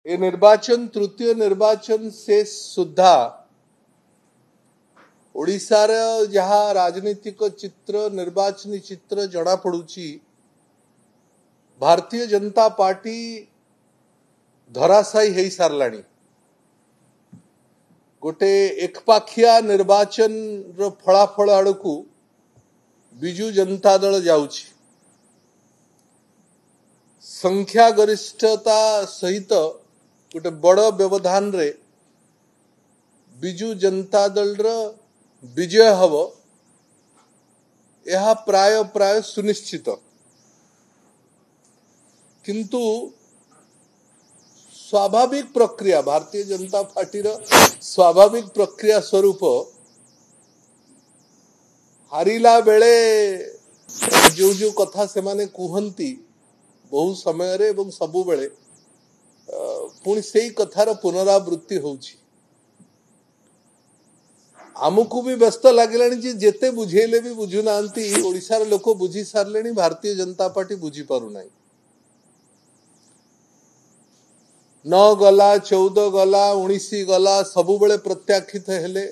ये निर्वाचन तृतीय निर्वाचन से सुधा ओडिशार जहाँ राजनीतिक चित्र निर्वाचन चित्र जना पड़ुची भारतीय जनता पार्टी धराशायी हो सारलाणी। गोटे एकपाखिया निर्वाचन रो फलाफल आड़कू बिजू जनता दल जाउची। संख्या गरिष्ठता सहित गोटे बड़ व्यवधान रे बिजू जनता दल रो विजय हब यह प्राय प्राय सुनिश्चित। किंतु स्वाभाविक प्रक्रिया भारतीय जनता पार्टी रो स्वाभाविक प्रक्रिया स्वरूप हारिला बेले जो जो कथा से माने कुहंती बहु समय रे एवं सबु बेले पुणी से कथार पुनरावृत्ति होउची। आमको भी व्यस्त लगे जेते बुझेले भी बुझु नांती ओडिशार लोक बुझी सारले भारतीय जनता पार्टी बुझी पारु नाही। 9 गला 14 गला 19 गला सबु बेले प्रत्याखित हेले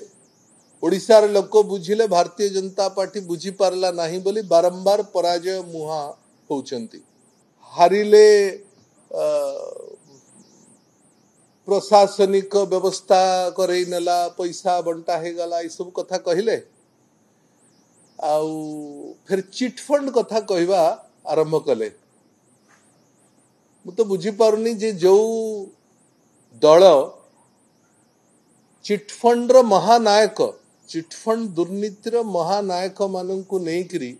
ओडिशार लोक बुझिले भारतीय जनता पार्टी बुझी पारला नाही बोली बारंबार पराजय मुहा होउचंती। हारिले प्रशासनिक व्यवस्था करई नेला पैसा बंटा हे गला ई सब कथा कहिले आउ फिर चिटफंड कथा कहवा आरंभ कले। मु तो बुझी पारुनी जे जो दल चिटफंड रो महानायक चिटफंड दुर्नीतिर महानायक माननकु नेइकरी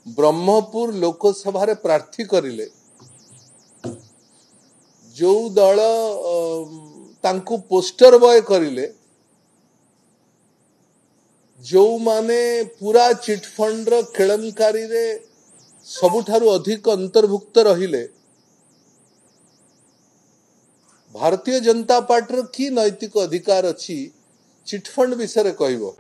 ब्रह्मपुर लोकसभा रे प्रार्थी करिले जो दल तांकु पोस्टर बॉय करिले जो माने पूरा चिटफंड रो केळंकारी रे सबुठारु अधिक अंतर्भुक्त रहिले भारतीय जनता पार्टी की नैतिक अधिकार अछि चिटफंड विषय कहबो।